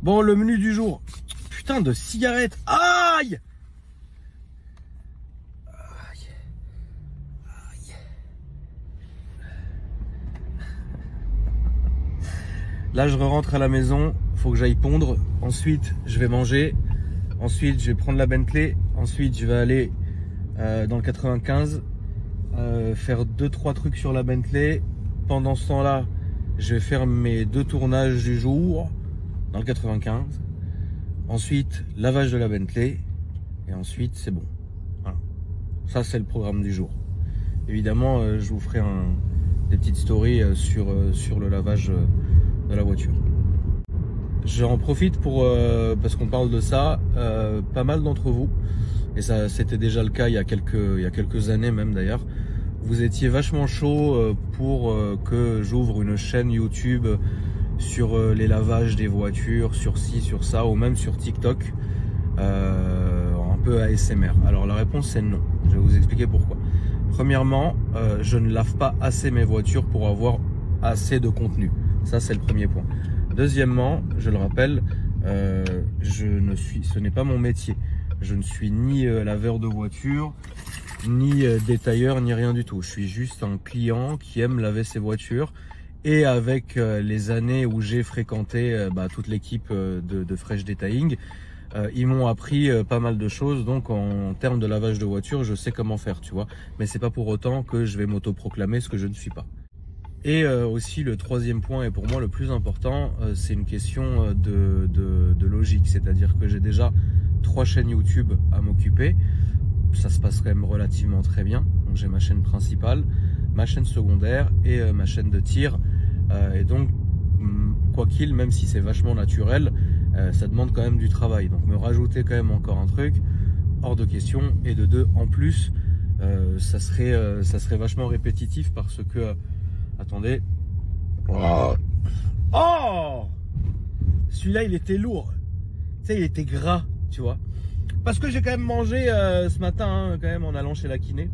Bon, le menu du jour. Putain de cigarette. Aïe! Aïe. Aïe. Là, je rentre à la maison. Faut que j'aille pondre. Ensuite, je vais manger. Ensuite, je vais prendre la Bentley. Ensuite, je vais aller dans le 95. Faire 2-3 trucs sur la Bentley. Pendant ce temps-là, je vais faire mes 2 tournages du jour dans le 95. Ensuite, lavage de la Bentley. Et ensuite, c'est bon. Voilà. Ça, c'est le programme du jour. Évidemment, je vous ferai des petites stories sur le lavage de la voiture. J'en profite parce qu'on parle de ça. Pas mal d'entre vous, et ça c'était déjà le cas il y a quelques années même d'ailleurs, vous étiez vachement chaud pour que j'ouvre une chaîne YouTube sur les lavages des voitures, sur ci, sur ça, ou même sur TikTok, un peu ASMR. Alors la réponse c'est non. Je vais vous expliquer pourquoi. Premièrement, je ne lave pas assez mes voitures pour avoir assez de contenu. Ça c'est le premier point. Deuxièmement, je le rappelle, ce n'est pas mon métier. Je ne suis ni laveur de voiture, ni détailleur, ni rien du tout. Je suis juste un client qui aime laver ses voitures. Et avec les années où j'ai fréquenté toute l'équipe de Fresh Detailing, ils m'ont appris pas mal de choses. Donc en termes de lavage de voiture, je sais comment faire, tu vois. Mais c'est pas pour autant que je vais m'autoproclamer ce que je ne suis pas. Et aussi le troisième point, et pour moi le plus important, c'est une question de logique. C'est-à-dire que j'ai déjà 3 chaînes YouTube à m'occuper. Ça se passe quand même relativement très bien. Donc j'ai ma chaîne principale, ma chaîne secondaire et ma chaîne de tir. Et donc, quoi qu'il, même si c'est vachement naturel, ça demande quand même du travail. Donc me rajouter quand même encore un truc, hors de question. Et de deux, en plus, ça serait vachement répétitif parce que... attendez. Oh, celui-là, il était lourd. Tu sais, il était gras, tu vois. Parce que j'ai quand même mangé ce matin, hein, quand même, en allant chez la kiné.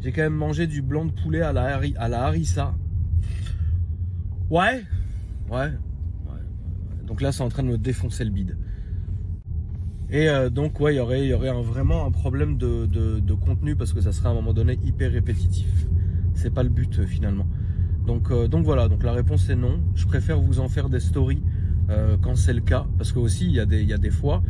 J'ai quand même mangé du blanc de poulet à la harissa. Ouais. Donc là, c'est en train de me défoncer le bide. Et donc, ouais, il y aurait vraiment un problème de contenu parce que ça serait à un moment donné hyper répétitif. C'est pas le but finalement. Donc voilà, donc la réponse c'est non. Je préfère vous en faire des stories quand c'est le cas. Parce que aussi, il y a des fois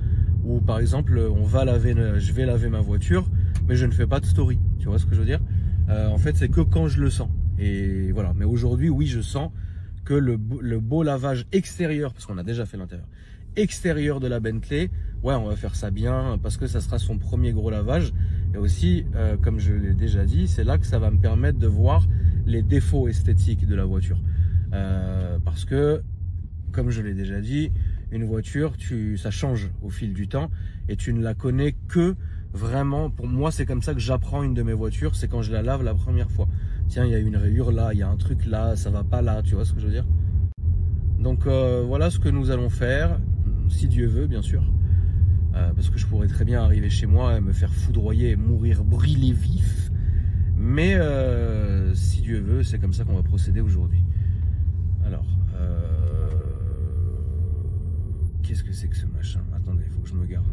où par exemple, je vais laver ma voiture, mais je ne fais pas de story. Tu vois ce que je veux dire? En fait, c'est que quand je le sens. Et voilà. Mais aujourd'hui, oui, je sens que le beau lavage extérieur, parce qu'on a déjà fait l'intérieur, extérieur de la Bentley, ouais, on va faire ça bien parce que ça sera son premier gros lavage. Et aussi, comme je l'ai déjà dit, c'est là que ça va me permettre de voir les défauts esthétiques de la voiture. Parce que, comme je l'ai déjà dit, une voiture, ça change au fil du temps et tu ne la connais que vraiment. Pour moi, c'est comme ça que j'apprends une de mes voitures, c'est quand je la lave la première fois. Tiens, il y a une rayure là, il y a un truc là, ça va pas là, tu vois ce que je veux dire? Donc voilà ce que nous allons faire, si Dieu veut, bien sûr. Parce que je pourrais très bien arriver chez moi et me faire foudroyer et mourir brûlé vif. Mais si Dieu veut, c'est comme ça qu'on va procéder aujourd'hui. Alors, qu'est-ce que c'est que ce machin? Attendez, il faut que je me gare.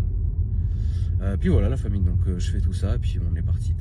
Puis voilà la famille, donc je fais tout ça et puis on est parti.